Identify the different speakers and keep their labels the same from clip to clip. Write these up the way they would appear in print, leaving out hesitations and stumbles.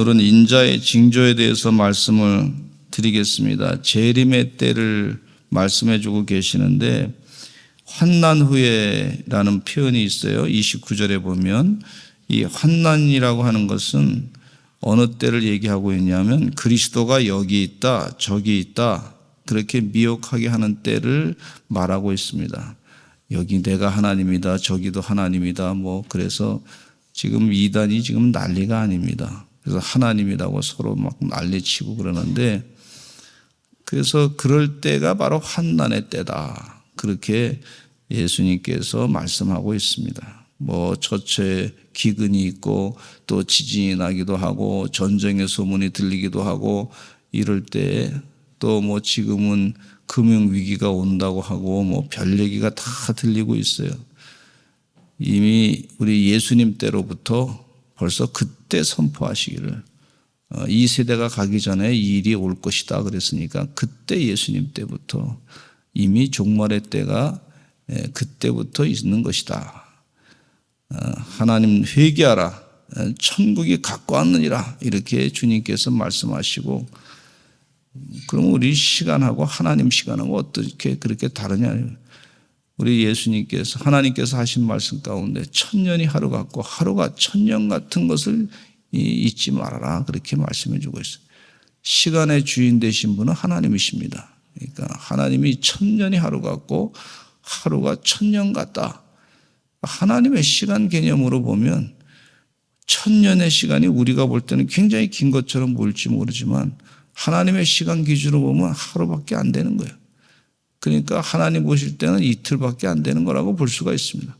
Speaker 1: 오늘은 인자의 징조에 대해서 말씀을 드리겠습니다. 재림의 때를 말씀해 주고 계시는데 환난 후에라는 표현이 있어요. 29절에 보면 이 환난이라고 하는 것은 어느 때를 얘기하고 있냐면 그리스도가 여기 있다 저기 있다 그렇게 미혹하게 하는 때를 말하고 있습니다. 여기 내가 하나님이다 저기도 하나님이다 그래서 지금 이단이 지금 난리가 아닙니다. 그래서 하나님이라고 서로 막 난리치고 그러는데 그래서 그럴 때가 바로 환난의 때다. 그렇게 예수님께서 말씀하고 있습니다. 처처에 기근이 있고 또 지진이 나기도 하고 전쟁의 소문이 들리기도 하고 이럴 때 또 지금은 금융위기가 온다고 하고 별 얘기가 다 들리고 있어요. 이미 우리 예수님 때로부터 벌써 그때 선포하시기를 이 세대가 가기 전에 이 일이 올 것이다 그랬으니까 그때 예수님 때부터 이미 종말의 때가 그때부터 있는 것이다. 하나님 회개하라 천국이 가까웠느니라 이렇게 주님께서 말씀하시고 그럼 우리 시간하고 하나님 시간하고 어떻게 그렇게 다르냐. 우리 예수님께서 하나님께서 하신 말씀 가운데 천년이 하루 같고 하루가 천년 같은 것을 잊지 말아라 그렇게 말씀해 주고 있어요. 시간의 주인 되신 분은 하나님이십니다. 그러니까 하나님이 천년이 하루 같고 하루가 천년 같다. 하나님의 시간 개념으로 보면 천년의 시간이 우리가 볼 때는 굉장히 긴 것처럼 보일지 모르지만 하나님의 시간 기준으로 보면 하루밖에 안 되는 거예요. 그러니까 하나님 보실 때는 이틀밖에 안 되는 거라고 볼 수가 있습니다.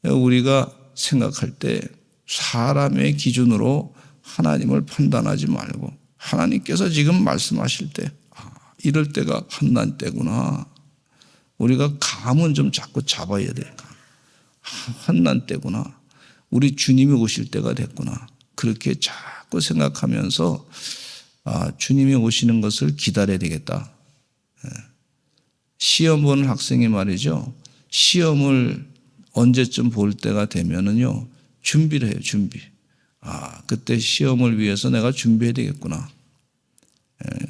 Speaker 1: 우리가 생각할 때 사람의 기준으로 하나님을 판단하지 말고 하나님께서 지금 말씀하실 때 이럴 때가 환난 때구나. 우리가 감은 좀 자꾸 잡아야 돼요. 환난 때구나. 우리 주님이 오실 때가 됐구나. 그렇게 자꾸 생각하면서 주님이 오시는 것을 기다려야 되겠다. 시험 보는 학생이 말이죠. 시험을 언제쯤 볼 때가 되면은요, 준비를 해요, 준비. 그때 시험을 위해서 내가 준비해야 되겠구나.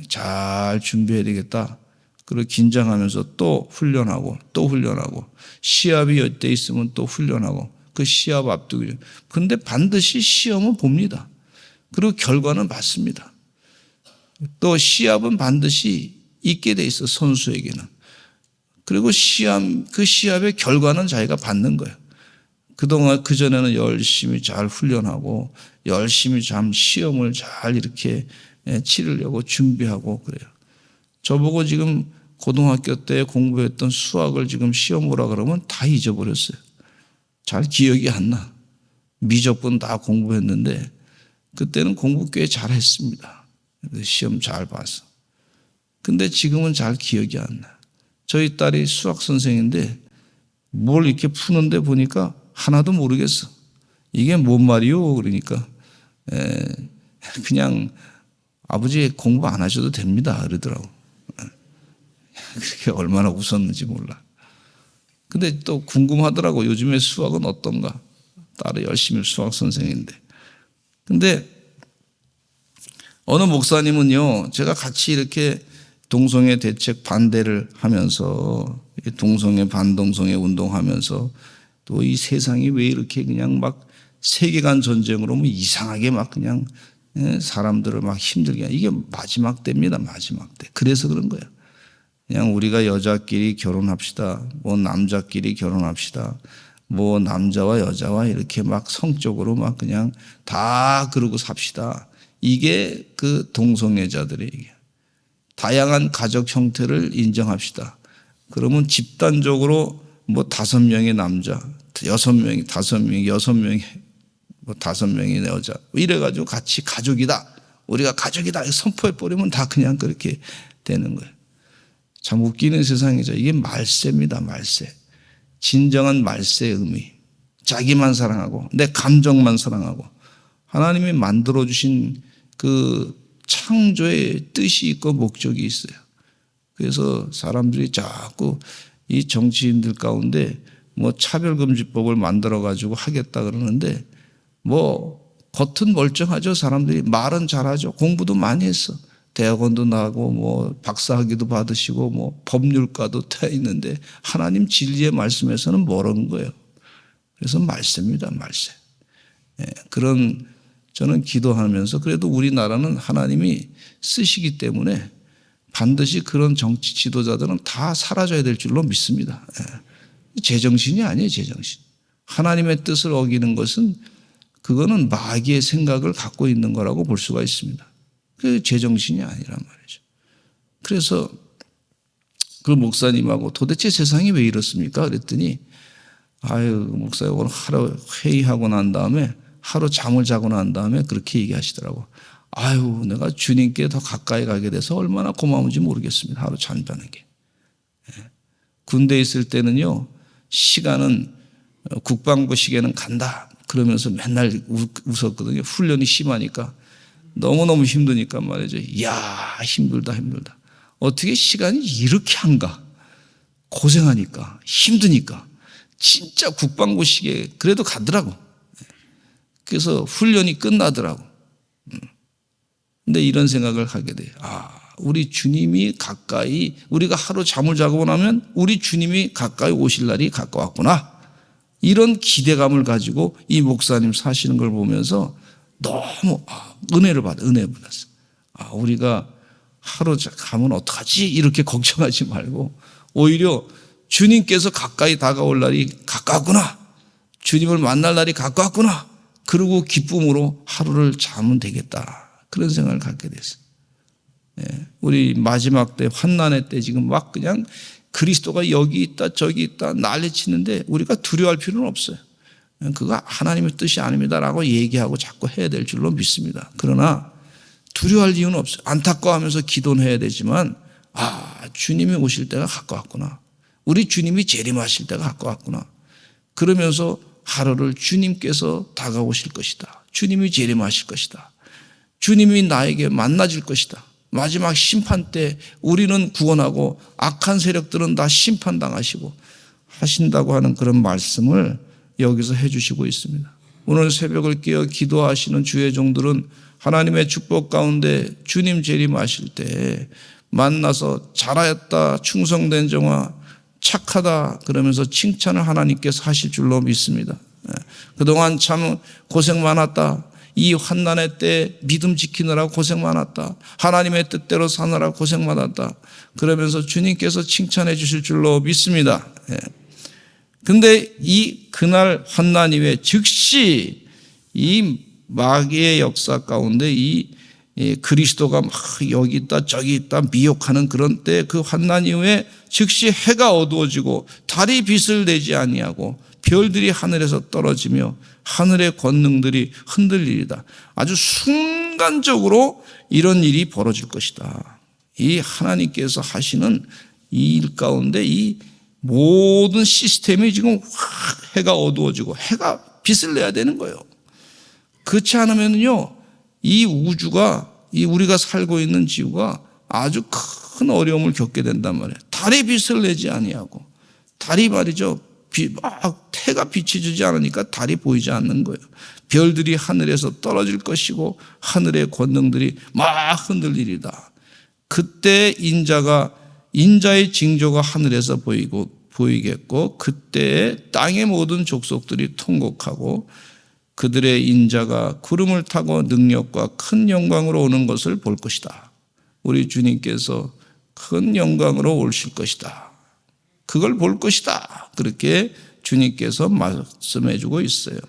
Speaker 1: 잘 준비해야 되겠다. 그리고 긴장하면서 또 훈련하고, 또 훈련하고, 시합이 여태 있으면 또 훈련하고, 그 시합 앞두고. 근데 반드시 시험은 봅니다. 그리고 결과는 받습니다. 또 시합은 반드시 있게 돼 있어, 선수에게는. 그리고 그 시합의 결과는 자기가 받는 거예요. 그동안, 그전에는 열심히 잘 훈련하고, 열심히 시험을 잘 이렇게 치르려고 준비하고 그래요. 저보고 지금 고등학교 때 공부했던 수학을 지금 시험 보라 그러면 다 잊어버렸어요. 잘 기억이 안 나. 미적분 다 공부했는데, 그때는 공부 꽤 잘했습니다. 시험 잘 봐서. 근데 지금은 잘 기억이 안 나. 저희 딸이 수학 선생인데 뭘 이렇게 푸는데 보니까 하나도 모르겠어. 이게 뭔 말이요? 그러니까 그냥 아버지 공부 안 하셔도 됩니다 그러더라고. 그렇게 얼마나 웃었는지 몰라. 근데 또 궁금하더라고. 요즘에 수학은 어떤가? 딸이 열심히 수학 선생인데. 근데 어느 목사님은요, 제가 같이 이렇게 동성애 대책 반대를 하면서, 동성애 반동성애 운동하면서, 또 이 세상이 왜 이렇게 그냥 막 세계관 전쟁으로 이상하게 막 그냥 사람들을 막 힘들게, 이게 마지막 때입니다, 마지막 때. 그래서 그런 거예요. 그냥 우리가 여자끼리 결혼합시다. 남자끼리 결혼합시다. 남자와 여자와 이렇게 막 성적으로 막 그냥 다 그러고 삽시다. 이게 그 동성애자들의 얘기예요. 다양한 가족 형태를 인정합시다. 그러면 집단적으로 5명의 남자, 6명이, 5명이, 6명이, 5명의 여자. 이래가지고 같이 가족이다. 우리가 가족이다. 선포해버리면 다 그냥 그렇게 되는 거예요. 참 웃기는 세상이죠. 이게 말세입니다, 말세. 진정한 말세의 의미. 자기만 사랑하고, 내 감정만 사랑하고. 하나님이 만들어주신 그 창조의 뜻이 있고 목적이 있어요. 그래서 사람들이 자꾸 이 정치인들 가운데 차별금지법을 만들어가지고 하겠다 그러는데 겉은 멀쩡하죠. 사람들이 말은 잘하죠. 공부도 많이 했어. 대학원도 나고 뭐 박사학위도 받으시고 뭐 법률가도 돼 있는데 하나님 진리의 말씀에서는 모르는 거예요. 그래서 말세입니다. 말세. 그런 저는 기도하면서 그래도 우리나라는 하나님이 쓰시기 때문에 반드시 그런 정치 지도자들은 다 사라져야 될 줄로 믿습니다. 제정신이 아니에요. 제정신. 하나님의 뜻을 어기는 것은 그거는 마귀의 생각을 갖고 있는 거라고 볼 수가 있습니다. 그 제정신이 아니란 말이죠. 그래서 그 목사님하고 도대체 세상이 왜 이렇습니까? 그랬더니 목사님 오늘 하루 회의하고 난 다음에 하루 잠을 자고 난 다음에 그렇게 얘기하시더라고. 내가 주님께 더 가까이 가게 돼서 얼마나 고마운지 모르겠습니다. 하루 잠 자는 게. 군대에 있을 때는요, 시간은 국방부 시계는 간다. 그러면서 맨날 웃었거든요. 훈련이 심하니까. 너무너무 힘드니까 말이죠. 이야, 힘들다. 어떻게 시간이 이렇게 한가? 고생하니까, 힘드니까. 진짜 국방부 시계 그래도 가더라고. 그래서 훈련이 끝나더라고. 근데 이런 생각을 하게 돼요. 우리 주님이 가까이, 우리가 하루 잠을 자고 나면 우리 주님이 가까이 오실 날이 가까웠구나. 이런 기대감을 가지고 이 목사님 사시는 걸 보면서 너무 은혜를 받았어. 우리가 하루 가면 어떡하지? 이렇게 걱정하지 말고 오히려 주님께서 가까이 다가올 날이 가까웠구나. 주님을 만날 날이 가까웠구나. 그리고 기쁨으로 하루를 자면 되겠다. 그런 생각을 갖게 됐어요. 우리 마지막 때 환난의 때 지금 막 그냥 그리스도가 여기 있다 저기 있다 난리치는데 우리가 두려워할 필요는 없어요. 그거 하나님의 뜻이 아닙니다라고 얘기하고 자꾸 해야 될 줄로 믿습니다. 그러나 두려워할 이유는 없어요. 안타까워하면서 기도는 해야 되지만 주님이 오실 때가 가까웠구나. 우리 주님이 재림하실 때가 가까웠구나. 그러면서 하루를 주님께서 다가오실 것이다. 주님이 재림하실 것이다. 주님이 나에게 만나질 것이다. 마지막 심판 때 우리는 구원하고 악한 세력들은 다 심판당하시고 하신다고 하는 그런 말씀을 여기서 해주시고 있습니다. 오늘 새벽을 깨어 기도하시는 주의 종들은 하나님의 축복 가운데 주님 재림하실 때 만나서 잘하였다 충성된 종아 착하다 그러면서 칭찬을 하나님께서 하실 줄로 믿습니다. 그동안 참 고생 많았다. 이 환난의 때 믿음 지키느라 고생 많았다. 하나님의 뜻대로 사느라 고생 많았다. 그러면서 주님께서 칭찬해 주실 줄로 믿습니다. 근데 그날 환난 이후에 즉시 이 마귀의 역사 가운데 이 그리스도가 막 여기 있다 저기 있다 미혹하는 그런 때 그 환난 이후에 즉시 해가 어두워지고 달이 빛을 내지 아니하고 별들이 하늘에서 떨어지며 하늘의 권능들이 흔들리리다. 아주 순간적으로 이런 일이 벌어질 것이다. 이 하나님께서 하시는 이 일 가운데 이 모든 시스템이 지금 확 해가 어두워지고 해가 빛을 내야 되는 거예요. 그렇지 않으면요, 이 우주가, 이 우리가 살고 있는 지구가 아주 큰 어려움을 겪게 된단 말이에요. 달이 빛을 내지 아니하고, 달이 말이죠, 해가 빛이 주지 않으니까 달이 보이지 않는 거예요. 별들이 하늘에서 떨어질 것이고 하늘의 권능들이 막 흔들리리다. 그때 인자의 징조가 하늘에서 보이겠고 그때 땅의 모든 족속들이 통곡하고 그들의 인자가 구름을 타고 능력과 큰 영광으로 오는 것을 볼 것이다. 우리 주님께서 큰 영광으로 오실 것이다. 그걸 볼 것이다. 그렇게 주님께서 말씀해 주고 있어요.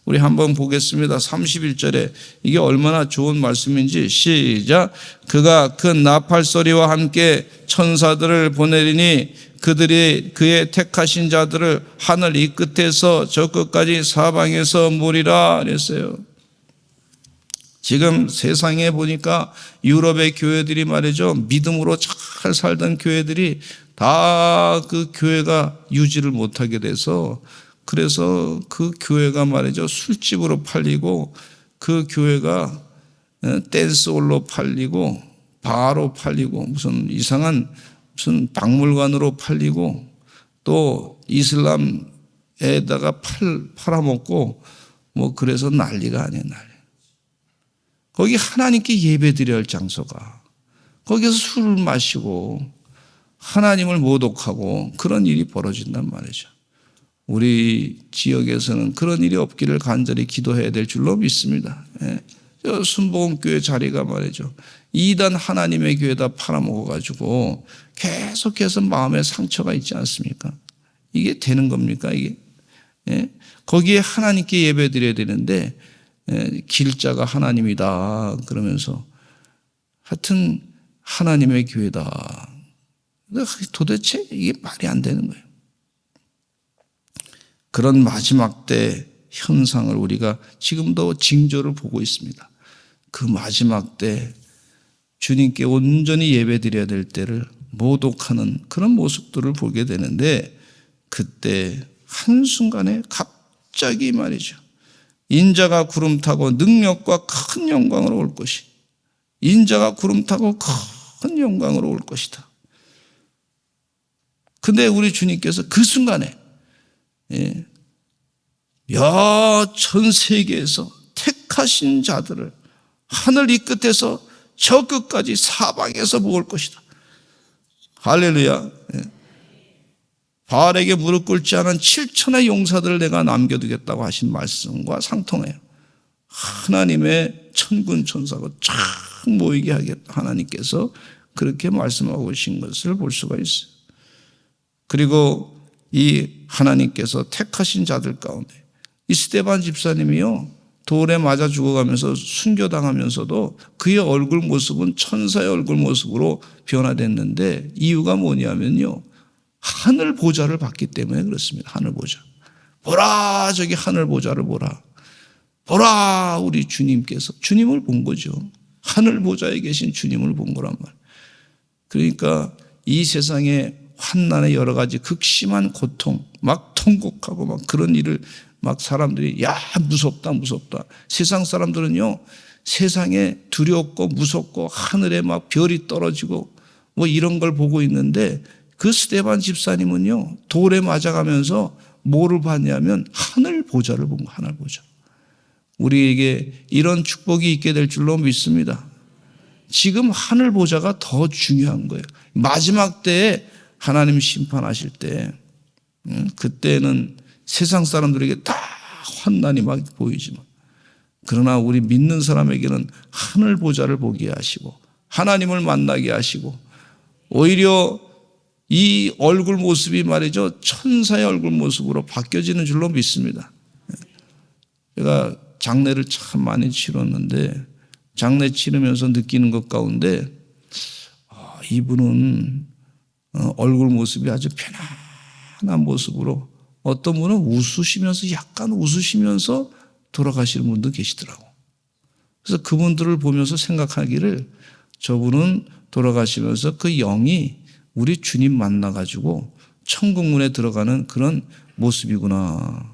Speaker 1: 우리 한번 보겠습니다. 31절에 이게 얼마나 좋은 말씀인지 시작. 그가 큰 나팔 소리와 함께 천사들을 보내리니 그들이 그의 택하신 자들을 하늘 이 끝에서 저 끝까지 사방에서 모리라 그랬어요. 지금 세상에 보니까 유럽의 교회들이 말이죠, 믿음으로 잘 살던 교회들이 다 그 교회가 유지를 못하게 돼서 그래서 그 교회가 말이죠, 술집으로 팔리고 그 교회가 댄스홀로 팔리고 바로 팔리고 무슨 이상한 무슨 박물관으로 팔리고 또 이슬람에다가 팔아먹고 뭐 그래서 난리가 아니에요, 난리. 거기 하나님께 예배드려야 할 장소가, 거기서 술을 마시고 하나님을 모독하고 그런 일이 벌어진단 말이죠. 우리 지역에서는 그런 일이 없기를 간절히 기도해야 될 줄로 믿습니다. 저 순복음교회 자리가 말이죠, 이단 하나님의 교회다 팔아먹어가지고 계속해서 마음에 상처가 있지 않습니까? 이게 되는 겁니까 이게? 거기에 하나님께 예배드려야 되는데 길자가 하나님이다 그러면서 하여튼 하나님의 교회다. 도대체 이게 말이 안 되는 거예요. 그런 마지막 때 현상을 우리가 지금도 징조를 보고 있습니다. 그 마지막 때 주님께 온전히 예배드려야 될 때를 모독하는 그런 모습들을 보게 되는데, 그때 한순간에 갑자기 말이죠, 인자가 구름 타고 능력과 큰 영광으로 올 것이, 인자가 구름 타고 큰 영광으로 올 것이다. 근데 우리 주님께서 그 순간에 전 세계에서 택하신 자들을 하늘 이 끝에서 저 끝까지 사방에서 모을 것이다. 할렐루야. 바알에게 무릎 꿇지 않은 7천의 용사들을 내가 남겨두겠다고 하신 말씀과 상통해요. 하나님의 천군 천사가 쫙 모이게 하겠다. 하나님께서 그렇게 말씀하고 계신 것을 볼 수가 있어요. 그리고 이 하나님께서 택하신 자들 가운데 이 스데반 집사님이요, 돌에 맞아 죽어가면서 순교당하면서도 그의 얼굴 모습은 천사의 얼굴 모습으로 변화됐는데, 이유가 뭐냐면요, 하늘 보좌를 받기 때문에 그렇습니다. 하늘 보좌. 보라, 저기 하늘 보좌를 보라. 보라, 우리 주님께서 주님을 본 거죠. 하늘 보좌에 계신 주님을 본 거란 말. 그러니까 이 세상에 환난의 여러 가지 극심한 고통, 막 통곡하고 막 그런 일을 막 사람들이 무섭다 무섭다. 세상 사람들은요, 세상에 두렵고 무섭고 하늘에 막 별이 떨어지고 뭐 이런 걸 보고 있는데, 그 스데반 집사님은요, 돌에 맞아가면서 뭐를 봤냐면 하늘 보좌를 본 거. 하늘 보좌. 우리에게 이런 축복이 있게 될 줄로 믿습니다. 지금 하늘 보좌가 더 중요한 거예요. 마지막 때에 하나님 심판하실 때, 그때는 세상 사람들에게 다 환난이 막 보이지만, 그러나 우리 믿는 사람에게는 하늘 보좌를 보게 하시고 하나님을 만나게 하시고, 오히려 이 얼굴 모습이 말이죠, 천사의 얼굴 모습으로 바뀌어지는 줄로 믿습니다. 제가 장례를 참 많이 치렀는데, 장례 치르면서 느끼는 것 가운데 이분은 얼굴 모습이 아주 편안한 모습으로, 어떤 분은 웃으시면서 약간 웃으시면서 돌아가시는 분도 계시더라고. 그래서 그분들을 보면서 생각하기를, 저분은 돌아가시면서 그 영이 우리 주님 만나가지고 천국문에 들어가는 그런 모습이구나.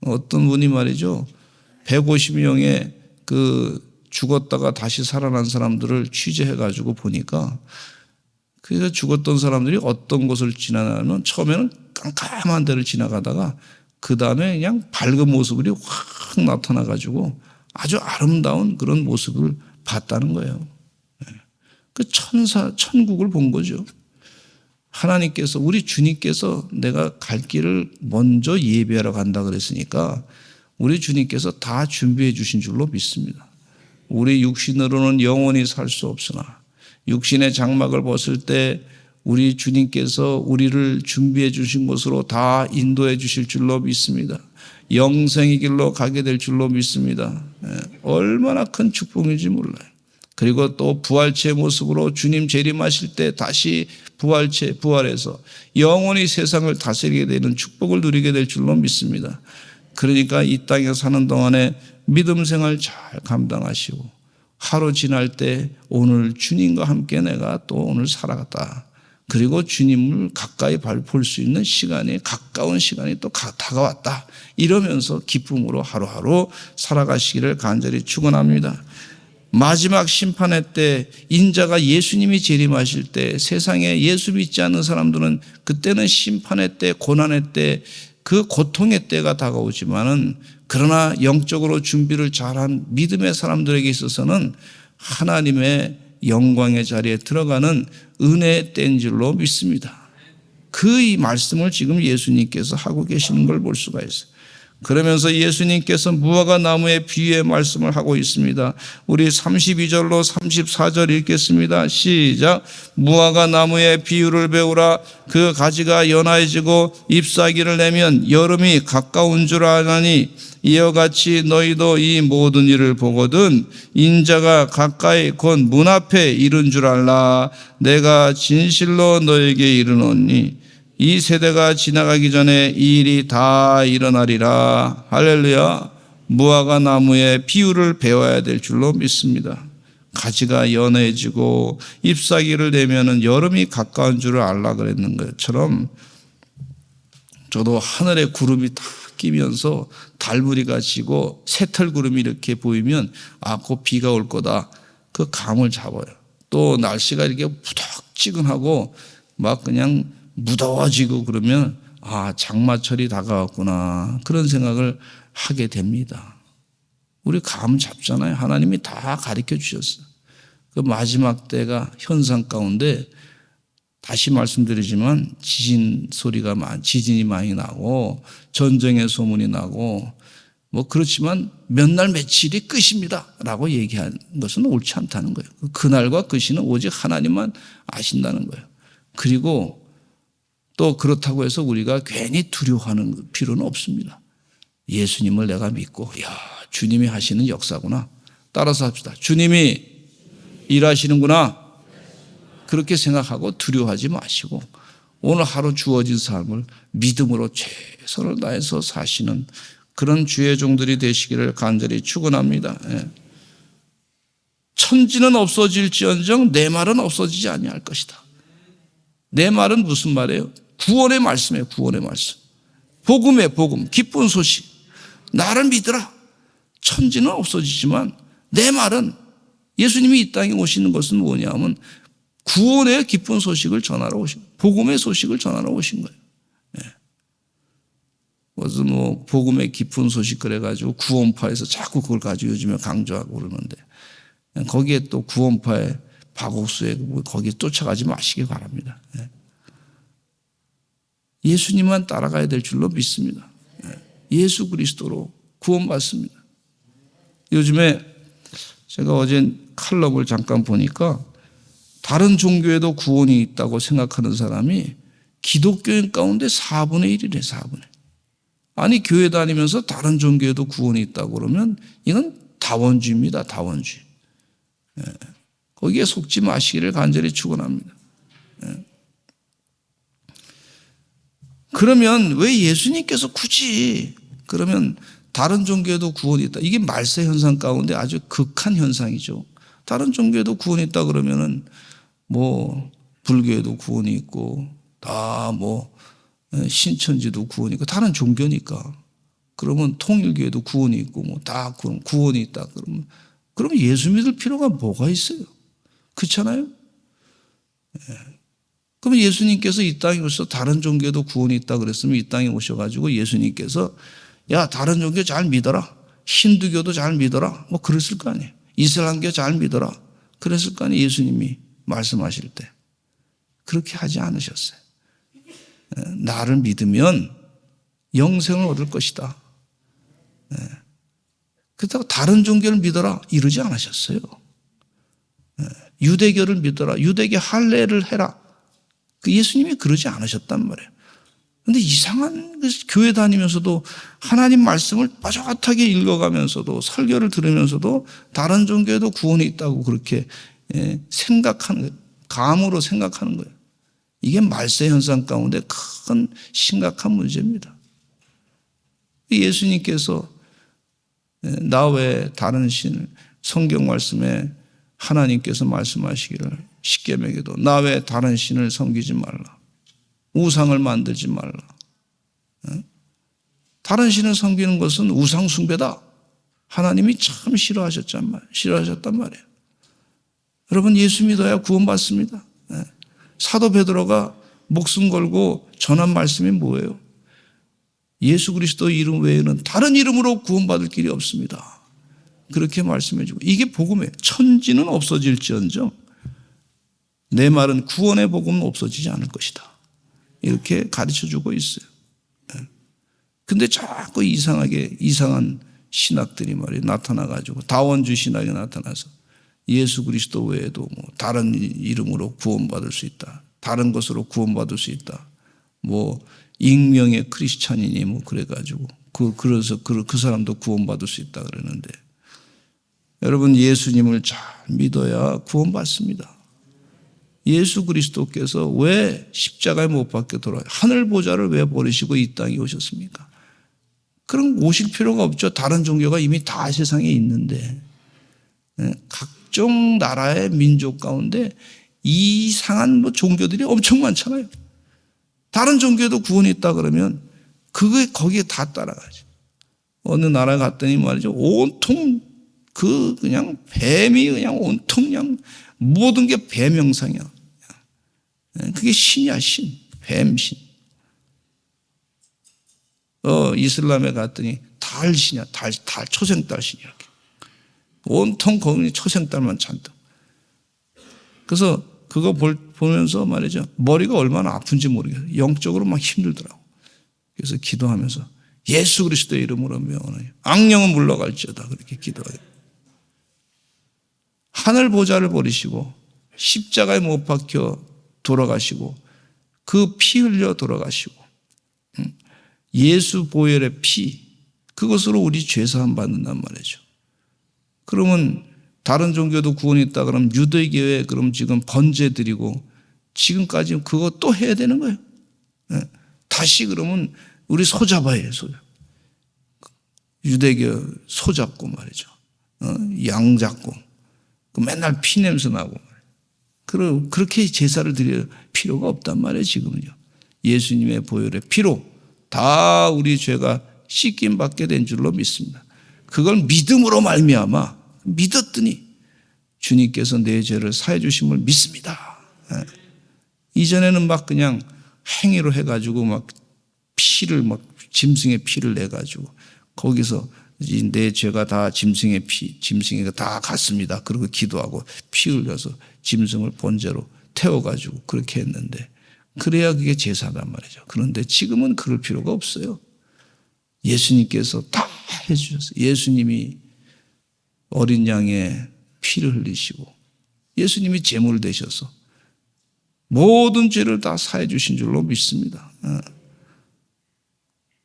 Speaker 1: 어떤 분이 말이죠, 150명의 그 죽었다가 다시 살아난 사람들을 취재해가지고 보니까, 그래서 죽었던 사람들이 어떤 곳을 지나가면 처음에는 깜깜한 데를 지나가다가 그 다음에 그냥 밝은 모습이 확 나타나가지고 아주 아름다운 그런 모습을 봤다는 거예요. 그 천국을 본 거죠. 하나님께서, 우리 주님께서 내가 갈 길을 먼저 예배하러 간다 그랬으니까 우리 주님께서 다 준비해 주신 줄로 믿습니다. 우리 육신으로는 영원히 살 수 없으나 육신의 장막을 벗을 때 우리 주님께서 우리를 준비해 주신 곳으로 다 인도해 주실 줄로 믿습니다. 영생의 길로 가게 될 줄로 믿습니다. 얼마나 큰 축복인지 몰라요. 그리고 또 부활체의 모습으로 주님 재림하실 때 다시 부활해서 영원히 세상을 다스리게 되는 축복을 누리게 될 줄로 믿습니다. 그러니까 이 땅에 사는 동안에 믿음 생활 잘 감당하시고, 하루 지날 때 오늘 주님과 함께 내가 또 오늘 살아갔다. 그리고 주님을 가까이 볼 수 있는 시간이, 가까운 시간이 또 다가왔다. 이러면서 기쁨으로 하루하루 살아가시기를 간절히 축원합니다. 마지막 심판의 때, 인자가 예수님이 재림하실 때 세상에 예수 믿지 않는 사람들은 그때는 심판의 때, 고난의 때 그 고통의 때가 다가오지만은 그러나 영적으로 준비를 잘한 믿음의 사람들에게 있어서는 하나님의 영광의 자리에 들어가는 은혜의 때인 줄로 믿습니다. 그 이 말씀을 지금 예수님께서 하고 계시는 걸 볼 수가 있어요. 그러면서 예수님께서 무화과 나무의 비유의 말씀을 하고 있습니다. 우리 32절로 34절 읽겠습니다. 시작. 무화과 나무의 비유를 배우라. 그 가지가 연하여지고 잎사귀를 내면 여름이 가까운 줄 아나니 이와 같이 너희도 이 모든 일을 보거든 인자가 가까이 곧 문 앞에 이른 줄 알라. 내가 진실로 너에게 이르노니 이 세대가 지나가기 전에 이 일이 다 일어나리라. 할렐루야. 무화과 나무의 비유를 배워야 될 줄로 믿습니다. 가지가 연해지고 잎사귀를 내면은 여름이 가까운 줄을 알라 그랬는 것처럼 저도 하늘에 구름이 다 끼면서 달부리가 지고 새털구름이 이렇게 보이면 곧 비가 올 거다. 그 감을 잡아요. 또 날씨가 이렇게 무덕지근하고 막 그냥 무더워지고 그러면 장마철이 다가왔구나 그런 생각을 하게 됩니다. 우리 감 잡잖아요. 하나님이 다 가르쳐 주셨어요. 그 마지막 때가 현상 가운데 다시 말씀드리지만 지진이 많이 나고 전쟁의 소문이 나고 그렇지만 몇 날 며칠이 끝입니다 라고 얘기한 것은 옳지 않다는 거예요. 그날과 그 시는 오직 하나님만 아신다는 거예요. 그리고 또 그렇다고 해서 우리가 괜히 두려워하는 필요는 없습니다. 예수님을 내가 믿고 주님이 하시는 역사구나. 따라서 합시다. 주님이 일하시는구나. 그렇게 생각하고 두려워하지 마시고 오늘 하루 주어진 삶을 믿음으로 최선을 다해서 사시는 그런 주의 종들이 되시기를 간절히 축원합니다. 천지는 없어질지언정 내 말은 없어지지 아니할 것이다. 내 말은 무슨 말이에요? 구원의 말씀이에요. 구원의 말씀. 복음의 복음, 기쁜 소식. 나를 믿으라. 천지는 없어지지만 내 말은 예수님이 이 땅에 오시는 것은 뭐냐면 구원의 기쁜 소식을 전하러 오신 거예요. 복음의 소식을 전하러 오신 거예요. 그래서 복음의 기쁜 소식 그래가지고 구원파에서 자꾸 그걸 가지고 요즘에 강조하고 그러는데 거기에 또 구원파의 박옥수에 거기에 쫓아가지 마시기 바랍니다. 예수님만 따라가야 될 줄로 믿습니다. 예수 그리스도로 구원받습니다. 요즘에 제가 어제 칼럼을 잠깐 보니까 다른 종교에도 구원이 있다고 생각하는 사람이 기독교인 가운데 4분의 1이래. 4분의 1. 아니 교회 다니면서 다른 종교에도 구원이 있다고 그러면 이건 다원주의입니다. 다원주의. 거기에 속지 마시기를 간절히 축원합니다. 그러면 왜 예수님께서 굳이 그러면 다른 종교에도 구원이 있다. 이게 말세 현상 가운데 아주 극한 현상이죠. 다른 종교에도 구원이 있다 그러면은 불교에도 구원이 있고 다 신천지도 구원이 있고 다른 종교니까 그러면 통일교에도 구원이 있고 다 구원이 있다 그러면 예수 믿을 필요가 뭐가 있어요? 그렇잖아요? 그럼 예수님께서 이 땅에 오셔서 다른 종교에도 구원이 있다 그랬으면 이 땅에 오셔가지고 예수님께서 다른 종교 잘 믿어라. 힌두교도 잘 믿어라. 그랬을 거 아니에요. 이슬람교 잘 믿어라. 그랬을 거 아니에요. 예수님이 말씀하실 때. 그렇게 하지 않으셨어요. 나를 믿으면 영생을 얻을 것이다. 그렇다고 다른 종교를 믿어라 이러지 않으셨어요. 유대교를 믿어라. 유대교 할례를 해라. 예수님이 그러지 않으셨단 말이에요. 그런데 이상한 교회 다니면서도 하나님 말씀을 빠져같하게 읽어가면서도 설교를 들으면서도 다른 종교에도 구원이 있다고 그렇게 생각하는 거예요. 감으로 생각하는 거예요. 이게 말세 현상 가운데 큰 심각한 문제입니다. 예수님께서 나 외에 다른 신 성경 말씀에 하나님께서 말씀하시기를 십계명에도 나 외에 다른 신을 섬기지 말라. 우상을 만들지 말라. 다른 신을 섬기는 것은 우상 숭배다. 하나님이 참 싫어하셨단 말이에요. 여러분 예수 믿어야 구원받습니다. 사도 베드로가 목숨 걸고 전한 말씀이 뭐예요? 예수 그리스도 이름 외에는 다른 이름으로 구원받을 길이 없습니다. 그렇게 말씀해 주고, 이게 복음이에요. 천지는 없어질지언정 내 말은 구원의 복음은 없어지지 않을 것이다. 이렇게 가르쳐 주고 있어요. 근데 자꾸 이상한 신학들이 말이에요. 나타나가지고 다원주 신학이 나타나서 예수 그리스도 외에도 뭐 다른 이름으로 구원받을 수 있다. 다른 것으로 구원받을 수 있다. 뭐 익명의 크리스찬이니 뭐 그래가지고 그래서 그 사람도 구원받을 수 있다 그러는데, 여러분 예수님을 잘 믿어야 구원받습니다. 예수 그리스도께서 왜 십자가에 못 박혀 돌아요? 하늘 보좌를 왜 버리시고 이 땅에 오셨습니까? 그럼 오실 필요가 없죠. 다른 종교가 이미 다 세상에 있는데, 각종 나라의 민족 가운데 이상한 뭐 종교들이 엄청 많잖아요. 다른 종교에도 구원이 있다 그러면 거기에 다 따라가죠. 어느 나라 갔더니 말이죠, 온통 그냥 뱀이 그냥 온통 그냥 모든 게 뱀형상이야. 그게 신이야, 신. 뱀신. 이슬람에 갔더니 달신이야. 달 초생달신 이렇게. 온통 거기 초생달만 잔뜩. 그래서 그거 보면서 말이죠, 머리가 얼마나 아픈지 모르겠어요. 영적으로 막 힘들더라고. 그래서 기도하면서 예수 그리스도의 이름으로 명하노니 악령은 물러갈지어다 그렇게 기도해요. 하늘 보좌를 버리시고 십자가에 못 박혀 돌아가시고 그 피 흘려 돌아가시고 예수 보혈의 피, 그것으로 우리 죄사함 받는단 말이죠. 그러면 다른 종교도 구원이 있다 그러면 유대교회 그럼 지금 번제 드리고 지금까지 그거 또 해야 되는 거예요. 다시 그러면 우리 소잡아야 해요. 유대교 소잡고 말이죠. 양 잡고 맨날 피 냄새 나고 그렇게 제사를 드릴 필요가 없단 말이에요. 지금은요. 예수님의 보혈의 피로 다 우리 죄가 씻김 받게 된 줄로 믿습니다. 그걸 믿음으로 말미암아 믿었더니 주님께서 내 죄를 사해 주심을 믿습니다. 이전에는 막 그냥 행위로 해가지고 막 피를 막 짐승의 피를 내가지고 거기서 내 죄가 다 짐승에가 다 갔습니다. 그리고 기도하고 피 흘려서 짐승을 번제로 태워가지고 그렇게 했는데, 그래야 그게 제사단 말이죠. 그런데 지금은 그럴 필요가 없어요. 예수님께서 다 해주셨어요. 예수님이 어린 양의 피를 흘리시고 예수님이 제물 되셔서 모든 죄를 다 사해 주신 줄로 믿습니다.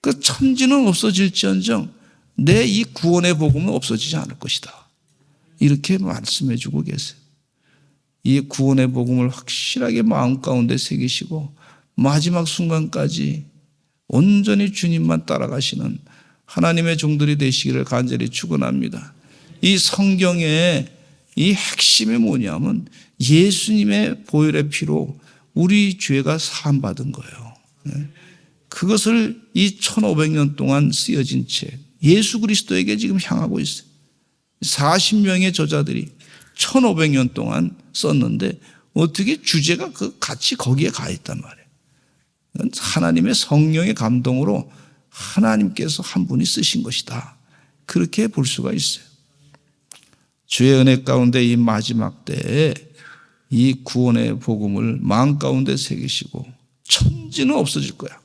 Speaker 1: 그 천지는 없어질지언정 내 이 구원의 복음은 없어지지 않을 것이다. 이렇게 말씀해 주고 계세요. 이 구원의 복음을 확실하게 마음 가운데 새기시고 마지막 순간까지 온전히 주님만 따라가시는 하나님의 종들이 되시기를 간절히 축원합니다. 이 성경의 이 핵심이 뭐냐면 예수님의 보혈의 피로 우리 죄가 사함받은 거예요. 그것을 이 1500년 동안 쓰여진 책, 예수 그리스도에게 지금 향하고 있어요. 40명의 저자들이 1500년 동안 썼는데 어떻게 주제가 같이 거기에 가 있단 말이에요. 하나님의 성령의 감동으로 하나님께서 한 분이 쓰신 것이다. 그렇게 볼 수가 있어요. 주의 은혜 가운데 이 마지막 때에 이 구원의 복음을 마음 가운데 새기시고 천지는 없어질 거야.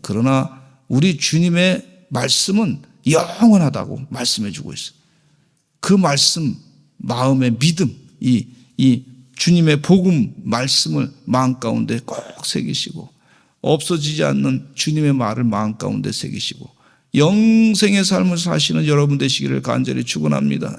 Speaker 1: 그러나 우리 주님의 말씀은 영원하다고 말씀해 주고 있어요. 그 말씀, 마음의 믿음, 이 주님의 복음 말씀을 마음 가운데 꼭 새기시고 없어지지 않는 주님의 말을 마음 가운데 새기시고 영생의 삶을 사시는 여러분 되시기를 간절히 축원합니다.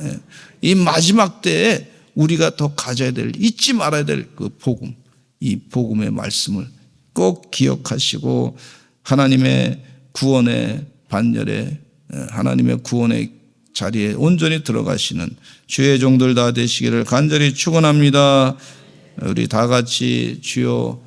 Speaker 1: 이 마지막 때에 우리가 더 가져야 될, 잊지 말아야 될 그 복음, 이 복음의 말씀을 꼭 기억하시고 하나님의 구원의 반열에, 하나님의 구원의 자리에 온전히 들어가시는 주의 종들 다 되시기를 간절히 축원합니다. 우리 다 같이 주여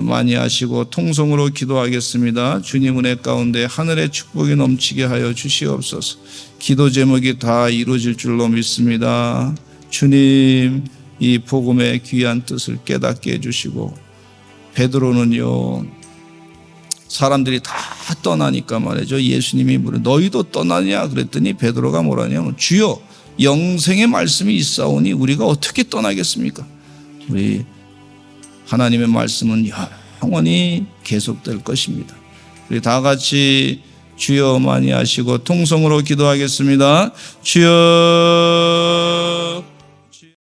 Speaker 1: 많이 하시고 통성으로 기도하겠습니다. 주님 은혜 가운데 하늘의 축복이 넘치게 하여 주시옵소서. 기도 제목이 다 이루어질 줄로 믿습니다. 주님, 이 복음의 귀한 뜻을 깨닫게 해주시고 베드로는요 사람들이 다 떠나니까 말이죠. 예수님이 물어 너희도 떠나냐 그랬더니 베드로가 뭐라냐면 주여 영생의 말씀이 있사오니 우리가 어떻게 떠나겠습니까? 우리 하나님의 말씀은 영원히 계속될 것입니다. 우리 다 같이 주여 많이 하시고 통성으로 기도하겠습니다. 주여